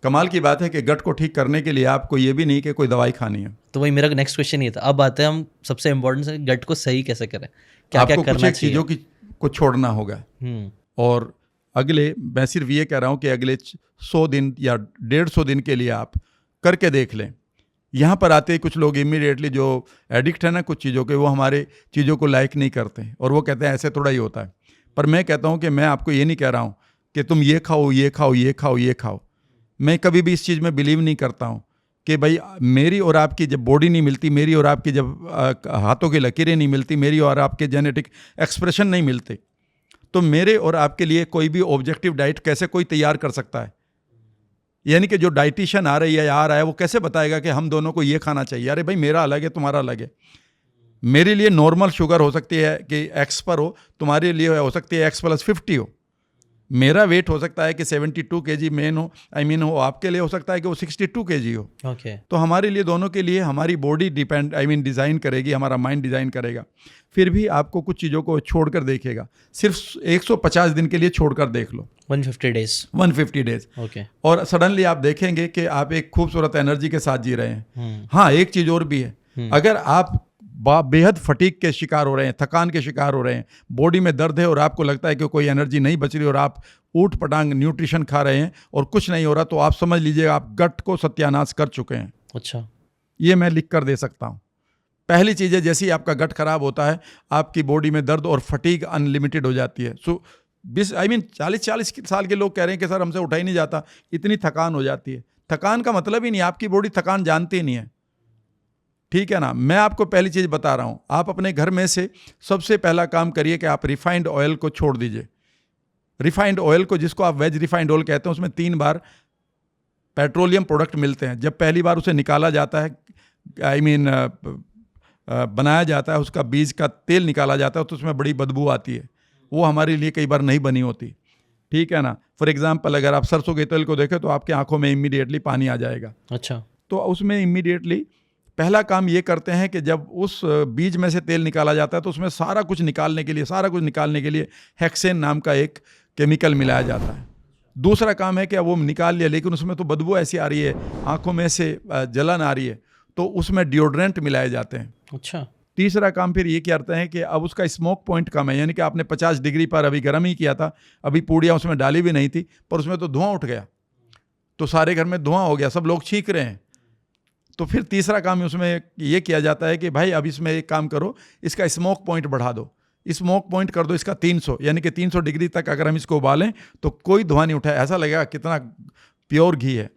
कमाल की बात है कि गट को ठीक करने के लिए आपको ये भी नहीं कि कोई दवाई खानी है। तो वही मेरा नेक्स्ट क्वेश्चन ये था। अब आते हैं हम सबसे इम्पोर्टेंट से, गट को सही कैसे करें, क्या क्या आपको कुछ करना एक चाहिए? चीज़ों की को छोड़ना होगा। और अगले, मैं सिर्फ ये कह रहा हूँ कि अगले 100 दिन या 150 दिन के लिए आप करके देख लें। यहाँ पर आते ही कुछ लोग इमीडिएटली जो एडिक्ट है ना कुछ चीज़ों के, वो हमारे चीज़ों को लाइक नहीं करते और वो कहते हैं ऐसे थोड़ा ही होता है। पर मैं कहता हूँ कि मैं आपको ये नहीं कह रहा हूँ कि तुम ये खाओ ये खाओ ये खाओ ये खाओ। मैं कभी भी इस चीज़ में बिलीव नहीं करता हूँ कि भाई मेरी और आपकी जब बॉडी नहीं मिलती, मेरी और आपकी जब हाथों की लकीरें नहीं मिलती, मेरी और आपके जेनेटिक एक्सप्रेशन नहीं मिलते, तो मेरे और आपके लिए कोई भी ऑब्जेक्टिव डाइट कैसे कोई तैयार कर सकता है? यानी कि जो डाइटिशियन आ रही है या आ रहा है वो कैसे बताएगा कि हम दोनों को ये खाना चाहिए? अरे भाई मेरा अलग है, तुम्हारा अलग है। मेरे लिए नॉर्मल शुगर हो सकती है कि एक्स पर हो, तुम्हारे लिए हो सकती है x+50 हो। मेरा वेट हो सकता है कि 72 kg मेन हो, हो, आपके लिए हो सकता है कि वो 62 kg हो। ओके। तो हमारे लिए दोनों के लिए हमारी बॉडी डिज़ाइन करेगी, हमारा माइंड डिज़ाइन करेगा। फिर भी आपको कुछ चीज़ों को छोड़कर देखेगा। सिर्फ 150 दिन के लिए छोड़कर देख लो, 150 डेज। ओके। और सडनली आप देखेंगे कि आप एक खूबसूरत एनर्जी के साथ जी रहे हैं। हाँ, एक चीज़ और भी है, अगर आप बेहद फटीक के शिकार हो रहे हैं, थकान के शिकार हो रहे हैं, बॉडी में दर्द है और आपको लगता है कि कोई एनर्जी नहीं बच रही और आप ऊट पटांग न्यूट्रिशन खा रहे हैं और कुछ नहीं हो रहा, तो आप समझ लीजिएगा आप गट को सत्यानाश कर चुके हैं। अच्छा। ये मैं लिख कर दे सकता हूँ। पहली चीज़ है, जैसे ही आपका गट खराब होता है आपकी बॉडी में दर्द और फटीग अनलिमिटेड हो जाती है। 40 साल के लोग कह रहे हैं कि सर हमसे उठा ही नहीं जाता, इतनी थकान हो जाती है। थकान का मतलब ही नहीं, आपकी बॉडी थकान जानती ही नहीं है, ठीक है ना। मैं आपको पहली चीज़ बता रहा हूँ, आप अपने घर में से सबसे पहला काम करिए कि आप रिफाइंड ऑयल को छोड़ दीजिए। रिफाइंड ऑयल को, जिसको आप वेज रिफाइंड ऑयल कहते हैं, उसमें 3 बार पेट्रोलियम प्रोडक्ट मिलते हैं। जब पहली बार उसे निकाला जाता है, बनाया जाता है, उसका बीज का तेल निकाला जाता है, तो उसमें बड़ी बदबू आती है, वो हमारे लिए कई बार नहीं बनी होती, ठीक है ना। फॉर एग्जाम्पल, अगर आप सरसों के तेल को देखें तो आपकी आंखों में इमीडिएटली पानी आ जाएगा। अच्छा। तो उसमें इमीडिएटली पहला काम ये करते हैं कि जब उस बीज में से तेल निकाला जाता है तो उसमें सारा कुछ निकालने के लिए हेक्सेन नाम का एक केमिकल मिलाया जाता है। दूसरा काम है कि अब वो निकाल लिया, लेकिन उसमें तो बदबू ऐसी आ रही है, आंखों में से जलन आ रही है, तो उसमें डिओड्रेंट मिलाए जाते हैं। अच्छा। तीसरा काम फिर ये करते हैं कि अब उसका स्मोक पॉइंट कम है, यानी कि आपने 50 डिग्री पर अभी गर्म ही किया था, अभी पूड़ियाँ उसमें डाली भी नहीं थी, पर उसमें तो धुआं उठ गया, तो सारे घर में धुआं हो गया, सब लोग छींक रहे हैं। तो फिर तीसरा काम उसमें ये किया जाता है कि भाई अब इसमें एक काम करो, इसका स्मोक पॉइंट बढ़ा दो, स्मोक पॉइंट कर दो इसका 300, यानी कि 300 डिग्री तक अगर हम इसको उबालें तो कोई धुआं नहीं उठाए, ऐसा लगेगा कितना प्योर घी है।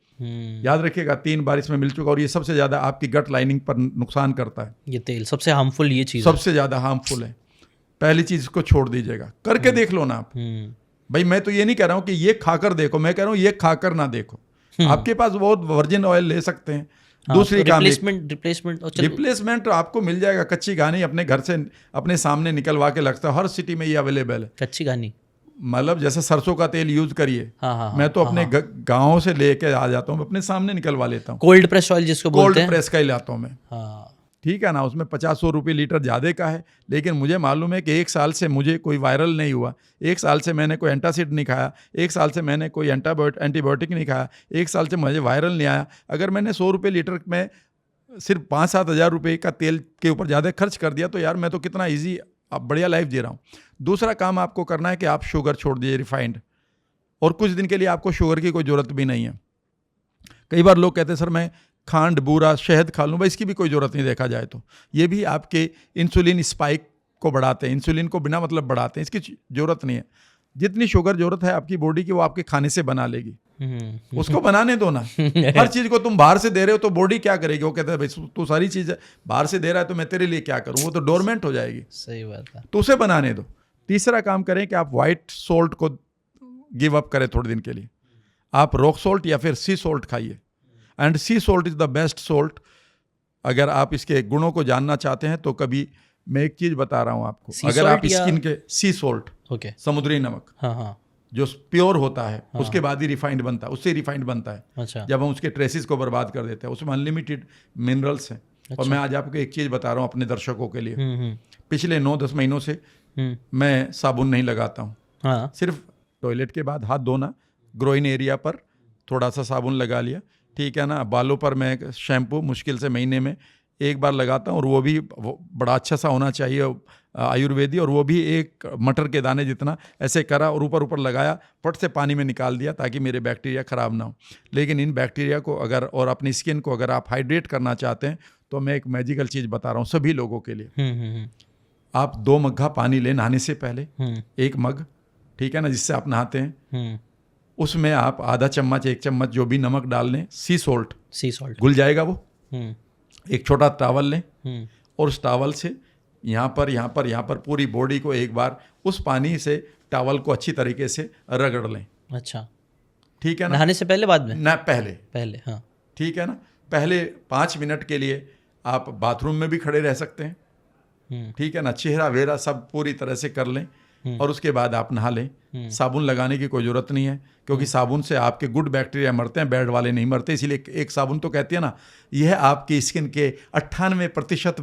याद रखिएगा 3 बार इसमें मिल चुका, और ये सबसे ज़्यादा आपकी गट लाइनिंग पर नुकसान करता है। ये तेल सबसे हार्मफुल, ये चीज़ सबसे ज़्यादा हार्मफुल है। पहली चीज़ इसको छोड़ दीजिएगा, करके देख लो ना आप। भाई मैं तो ये नहीं कह रहा हूँ कि ये खाकर देखो, मैं कह रहा हूँ ये खाकर ना देखो। आपके पास बहुत वर्जिन ऑयल ले सकते हैं। दूसरी काम, रिप्लेसमेंट आपको मिल जाएगा। कच्ची घानी अपने घर से अपने सामने निकलवा के लगता है, हर सिटी में ये अवेलेबल है। कच्ची घानी मतलब जैसे सरसों का तेल यूज करिए। मैं तो अपने गाँव से लेके आ जाता हूँ, अपने सामने निकलवा लेता हूँ। कोल्ड प्रेस ऑयल जिसको बोलते हैं, कोल्ड प्रेस का ही लाता हूँ मैं, ठीक है ना। उसमें 50-100 रुपये लीटर ज़्यादा का है, लेकिन मुझे मालूम है कि 1 साल से मुझे कोई वायरल नहीं हुआ, 1 साल से मैंने कोई एंटासिड नहीं खाया, 1 साल से मैंने कोई एंटीबायोटिक नहीं खाया, 1 साल से मुझे वायरल नहीं आया। अगर मैंने 100 रुपये लीटर में सिर्फ 5-7 हज़ार रुपये का तेल के ऊपर ज़्यादा खर्च कर दिया, तो यार मैं तो कितना ईजी अब बढ़िया लाइफ जी रहा हूँ। दूसरा काम आपको करना है कि आप शुगर छोड़ दीजिए, रिफाइंड, और कुछ दिन के लिए आपको शुगर की कोई ज़रूरत भी नहीं है। कई बार लोग कहते हैं सर मैं खांड, बूरा, शहद खा लूँ, भाई इसकी भी कोई ज़रूरत नहीं। देखा जाए तो ये भी आपके इंसुलिन स्पाइक को बढ़ाते हैं, इंसुलिन को बिना मतलब बढ़ाते हैं, इसकी ज़रूरत नहीं है। जितनी शुगर ज़रूरत है आपकी बॉडी की वो आपके खाने से बना लेगी, उसको बनाने दो ना। हर चीज़ को तुम बाहर से दे रहे हो तो बॉडी क्या करेगी? वो कहता है भाई तू सारी चीज़ बाहर से दे रहा है तो मैं तेरे लिए क्या करूँ, वो तो डोरमेंट हो जाएगी। सही बात है, तो उसे बनाने दो। तीसरा काम करें कि आप वाइट सोल्ट को गिव अप करें थोड़े दिन के लिए, आप रॉक सोल्ट या फिर सी सोल्ट खाइए। And sea salt is the best salt. अगर आप इसके गुणों को जानना चाहते हैं तो कभी मैं एक चीज़ बता रहा हूँ आपको, अगर आप स्किन के सी सोल्ट, समुद्री नमक, जो प्योर होता है, उसके बाद ही रिफाइंड बनता है, उससे रिफाइंड बनता है। अच्छा। जब हम उसके ट्रेसेस को बर्बाद कर देते हैं, उसमें अनलिमिटेड मिनरल्स हैं। अच्छा। और मैं आज आपको एक चीज़ बता रहा हूँ अपने दर्शकों के लिए, पिछले 9-10 महीनों से मैं साबुन नहीं लगाता हूँ। सिर्फ टॉयलेट के बाद हाथ धोना, ग्रोइन एरिया पर थोड़ा सा साबुन लगा लिया, ठीक है ना। बालों पर मैं शैम्पू मुश्किल से महीने में एक बार लगाता हूँ, और वो भी बड़ा अच्छा सा होना चाहिए आयुर्वेदी, और वो भी एक मटर के दाने जितना ऐसे करा और ऊपर ऊपर लगाया, फट से पानी में निकाल दिया ताकि मेरे बैक्टीरिया ख़राब ना हो। लेकिन इन बैक्टीरिया को अगर और अपनी स्किन को अगर आप हाइड्रेट करना चाहते हैं तो मैं एक मैजिकल चीज़ बता रहा हूँ सभी लोगों के लिए। आप 2 मग्घा पानी लें नहाने से पहले, 1 मग, ठीक है ना, जिससे आप नहाते हैं, उसमें आप आधा चम्मच 1 चम्मच जो भी नमक डाल लें, सी सॉल्ट घुल जाएगा वो। एक छोटा टॉवल लें और उस टॉवल से यहाँ पर पूरी बॉडी को एक बार उस पानी से टॉवल को अच्छी तरीके से रगड़ लें। अच्छा, ठीक है ना। नहाने से पहले बाद में? ना, पहले। हाँ, ठीक है ना। पहले 5 मिनट के लिए आप बाथरूम में भी खड़े रह सकते हैं, ठीक है ना। चेहरा वेरा सब पूरी तरह से कर लें और उसके बाद आप नहा लें। साबुन लगाने की कोई ज़रूरत नहीं है, क्योंकि साबुन से आपके गुड बैक्टीरिया मरते हैं, बैड वाले नहीं मरते। इसीलिए एक साबुन तो कहती है ना, यह आपकी स्किन के 98%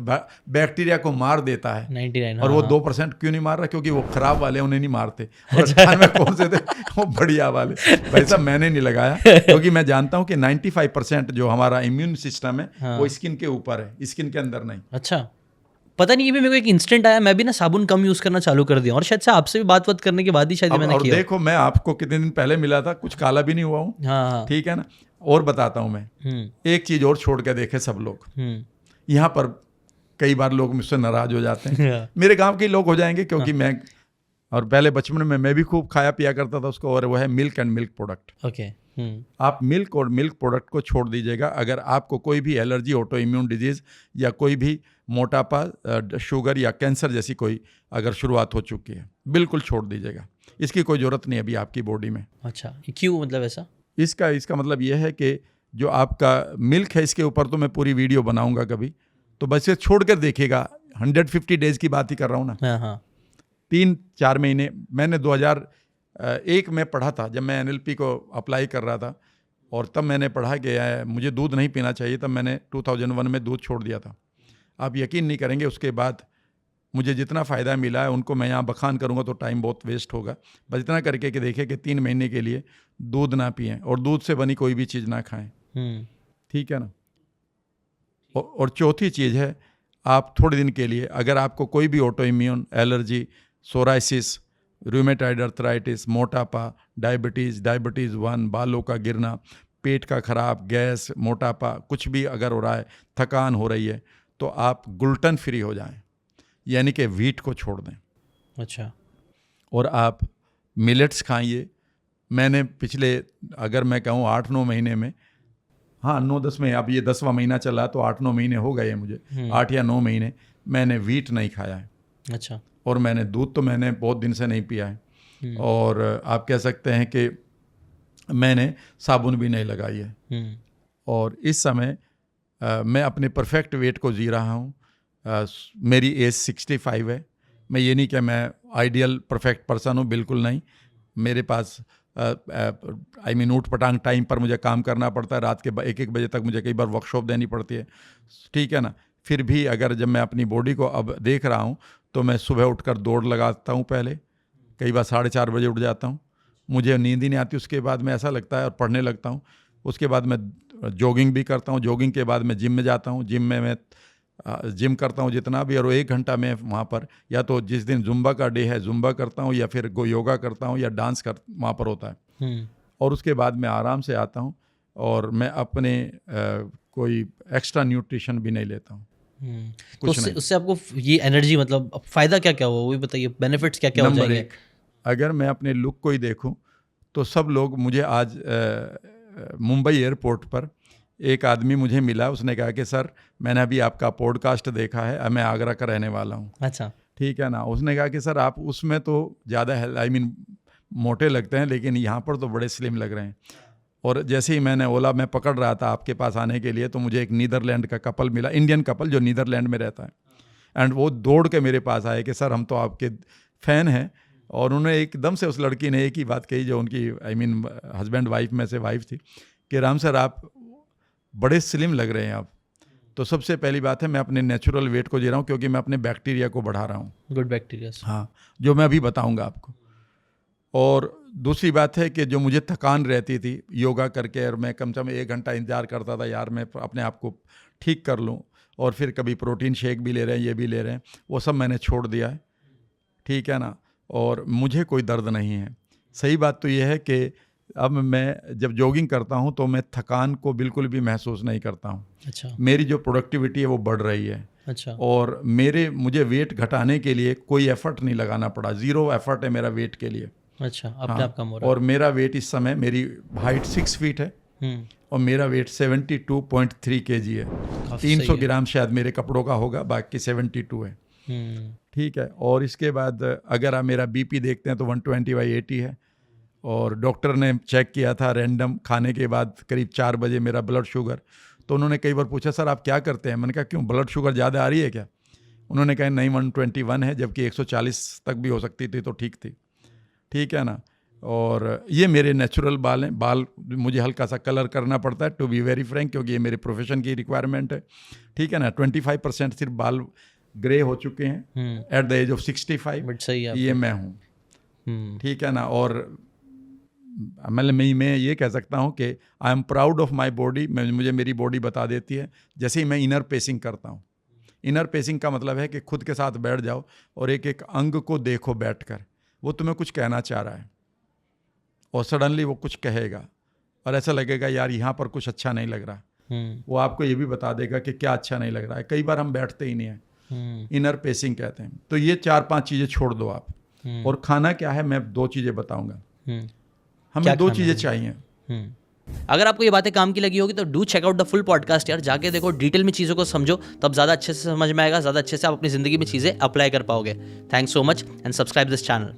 बैक्टीरिया को मार देता है। 99, और वो 2% क्यों नहीं मार रहा? क्योंकि वो खराब वाले उन्हें नहीं मारते। और 98 कौन से थे? वो बढ़िया वाले। भाई साहब, मैंने नहीं लगाया, क्योंकि मैं जानता हूँ कि 95% जो हमारा इम्यून सिस्टम है वो स्किन के ऊपर है, स्किन के अंदर नहीं। अच्छा, पता नहीं, मेरे को एक इंस्टेंट आया, मैं भी ना साबुन कम यूज करना चालू कर दिया, और शायद से आपसे भी बात करने के बाद ही शायद मैंने किया। और देखो, मैं आपको कितने दिन पहले मिला था, कुछ काला भी नहीं हुआ हूँ। हाँ, ठीक है ना। और बताता हूँ मैं, एक चीज और छोड़ के देखे सब लोग। यहाँ पर कई बार लोग मुझसे नाराज हो जाते हैं, मेरे गांव के लोग हो जाएंगे, क्योंकि मैं और पहले बचपन में मैं भी खूब खाया पिया करता था उसको, और वो है milk and milk product. Okay. आप मिल्क और मिल्क प्रोडक्ट को छोड़ दीजिएगा। अगर आपको कोई भी एलर्जी, ऑटो इम्यून डिजीज़ या कोई भी मोटापा, शुगर या कैंसर जैसी कोई अगर शुरुआत हो चुकी है, बिल्कुल छोड़ दीजिएगा। इसकी कोई ज़रूरत नहीं अभी आपकी बॉडी में। अच्छा, क्यों, मतलब ऐसा? इसका मतलब यह है कि जो आपका मिल्क है, इसके ऊपर तो मैं पूरी वीडियो बनाऊंगा कभी, तो बस ये छोड़ कर देखिएगा। 150 डेज़ की बात ही कर रहा हूँ ना। हाँ। 3-4 महीने मैंने 2001 में पढ़ा था, जब मैं NLP को अप्लाई कर रहा था, और तब मैंने पढ़ा कि मुझे दूध नहीं पीना चाहिए। तब मैंने 2001 में दूध छोड़ दिया था। आप यकीन नहीं करेंगे, उसके बाद मुझे जितना फ़ायदा मिला है उनको मैं यहाँ बखान करूँगा तो टाइम बहुत वेस्ट होगा। बस इतना करके कि देखें कि 3 महीने के लिए दूध ना पिएं और दूध से बनी कोई भी चीज़ ना खाएं। ठीक है ना। और चौथी चीज़ है, आप थोड़े दिन के लिए अगर आपको कोई भी auto immune, allergy, psoriasis, rheumatoid arthritis, मोटापा, डायबिटीज़ 1, बालों का गिरना, पेट का खराब, गैस, मोटापा, कुछ भी अगर हो रहा है, थकान हो रही है, तो आप ग्लूटेन फ्री हो जाएं, यानी कि व्हीट को छोड़ दें। अच्छा। और आप मिलेट्स खाइए। मैंने पिछले, अगर मैं कहूँ 8-9 महीने में, हाँ 9-10 में, अब ये 10वां महीना चला तो 8-9 महीने हो गए मुझे, 8 या 9 महीने मैंने व्हीट नहीं खाया है। अच्छा। और मैंने दूध तो मैंने बहुत दिन से नहीं पिया है, और आप कह सकते हैं कि मैंने साबुन भी नहीं लगाई है। और इस समय मैं अपने परफेक्ट वेट को जी रहा हूँ। मेरी एज 65 है। मैं ये नहीं कि मैं आइडियल परफेक्ट पर्सन हूँ, बिल्कुल नहीं। मेरे पास ऊट पटांग टाइम पर मुझे काम करना पड़ता है। रात के 1-1 बजे तक मुझे कई बार वर्कशॉप देनी पड़ती है, ठीक है ना। फिर भी अगर जब मैं अपनी बॉडी को अब देख रहा हूँ तो मैं सुबह उठकर दौड़ लगाता हूँ। पहले कई बार 4:30 बजे उठ जाता हूँ, मुझे नींद ही नहीं आती। उसके बाद मैं ऐसा लगता है और पढ़ने लगता हूँ। उसके बाद मैं जॉगिंग भी करता हूँ। जॉगिंग के बाद मैं जिम में जाता हूँ। जिम में मैं जिम करता हूँ जितना भी, और 1 घंटा मैं वहाँ पर, या तो जिस दिन जुम्बा का डे है जुम्बा करता हूँ, या फिर योगा करता हूँ, या डांस वहाँ पर होता है। और उसके बाद मैं आराम से आता हूँ, और मैं अपने कोई एक्स्ट्रा न्यूट्रिशन भी नहीं लेता हूँ। तो उससे आपको ये एनर्जी, मतलब फ़ायदा क्या क्या हुआ, वो भी बताइए, बेनिफिट्स क्या क्या हो जाएंगे? नंबर 1, अगर मैं अपने लुक को ही देखूं तो सब लोग मुझे आज मुंबई एयरपोर्ट पर एक आदमी मुझे मिला। उसने कहा कि सर, मैंने अभी आपका पॉडकास्ट देखा है, मैं आगरा का रहने वाला हूँ। अच्छा। ठीक है ना। उसने कहा कि सर, आप उसमें तो ज़्यादा मोटे लगते हैं, लेकिन यहाँ पर तो बड़े स्लिम लग रहे हैं। और जैसे ही मैंने ओला में पकड़ रहा था आपके पास आने के लिए, तो मुझे एक नीदरलैंड का कपल मिला, इंडियन कपल जो नीदरलैंड में रहता है। एंड वो दौड़ के मेरे पास आए कि सर, हम तो आपके फ़ैन हैं। और उन्होंने एकदम से, उस लड़की ने एक ही बात कही जो उनकी हस्बैंड वाइफ में से वाइफ थी, कि राम सर, आप बड़े स्लिम लग रहे हैं आप। तो सबसे पहली बात है, मैं अपने नेचुरल वेट को जी रहा हूँ, क्योंकि मैं अपने बैक्टीरिया को बढ़ा रहा हूँ। Good bacteria. हाँ, जो मैं अभी बताऊँगा आपको। और दूसरी बात है कि जो मुझे थकान रहती थी योगा करके, और मैं कम से कम 1 घंटा इंतजार करता था यार मैं अपने आप को ठीक कर लूं, और फिर कभी प्रोटीन शेक भी ले रहे हैं, ये भी ले रहे हैं, वो सब मैंने छोड़ दिया है, ठीक है ना। और मुझे कोई दर्द नहीं है। सही बात तो ये है कि अब मैं जब जॉगिंग करता हूँ तो मैं थकान को बिल्कुल भी महसूस नहीं करता हूँ। अच्छा। मेरी जो प्रोडक्टिविटी है वो बढ़ रही है। अच्छा। और मुझे वेट घटाने के लिए कोई एफर्ट नहीं लगाना पड़ा, 0 एफर्ट है मेरा वेट के लिए। अच्छा, अपने आप कम हो रहा और मेरा वेट इस समय, मेरी हाइट 6 फीट है और मेरा वेट 72.3 kg है। 300 ग्राम शायद मेरे कपड़ों का होगा, बाकी 72 है, ठीक है। और इसके बाद अगर आप मेरा बीपी देखते हैं तो 120/80 है। और डॉक्टर ने चेक किया था रैंडम खाने के बाद करीब 4 बजे मेरा ब्लड शुगर, तो उन्होंने कई बार पूछा सर आप क्या करते हैं, मैंने कहा क्यों ब्लड शुगर ज़्यादा आ रही है क्या? उन्होंने कहा नहीं 121 है, जबकि 140 तक भी हो सकती थी तो ठीक थी, ठीक है ना। और ये मेरे नेचुरल बाल हैं, बाल मुझे हल्का सा कलर करना पड़ता है टू बी वेरी फ्रैंक, क्योंकि ये मेरे प्रोफेशन की रिक्वायरमेंट है, ठीक है ना। 25% सिर्फ बाल ग्रे हो चुके हैं at the age of 65, but सही है ये मैं हूँ, ठीक है ना। और मतलब मैं ये कह सकता हूँ कि I am proud of my body. मुझे मेरी बॉडी बता देती है जैसे ही मैं इनर पेसिंग करता हूँ। इनर पेसिंग का मतलब है कि खुद के साथ बैठ जाओ और एक एक अंग को देखो बैठकर, वो तुम्हें कुछ कहना चाह रहा है और सडनली वो कुछ कहेगा और ऐसा लगेगा यार यहाँ पर कुछ अच्छा नहीं लग रहा, वो आपको ये भी बता देगा कि क्या अच्छा नहीं लग रहा है। कई बार हम बैठते ही नहीं हैं, इनर पेसिंग कहते हैं। तो ये 4-5 चीज़ें छोड़ दो आप। और खाना क्या है, मैं 2 चीज़ें बताऊंगा। हमें 2 चीज़ें चाहिए। अगर आपको ये बातें काम की लगी होगी तो do check out the full podcast यार, जाके देखो, डिटेल में चीज़ों को समझो, तब ज़्यादा अच्छे से समझ में आएगा, ज़्यादा अच्छे से आप अपनी ज़िंदगी में चीज़ें अप्लाई कर पाओगे। Thanks so much and subscribe this channel.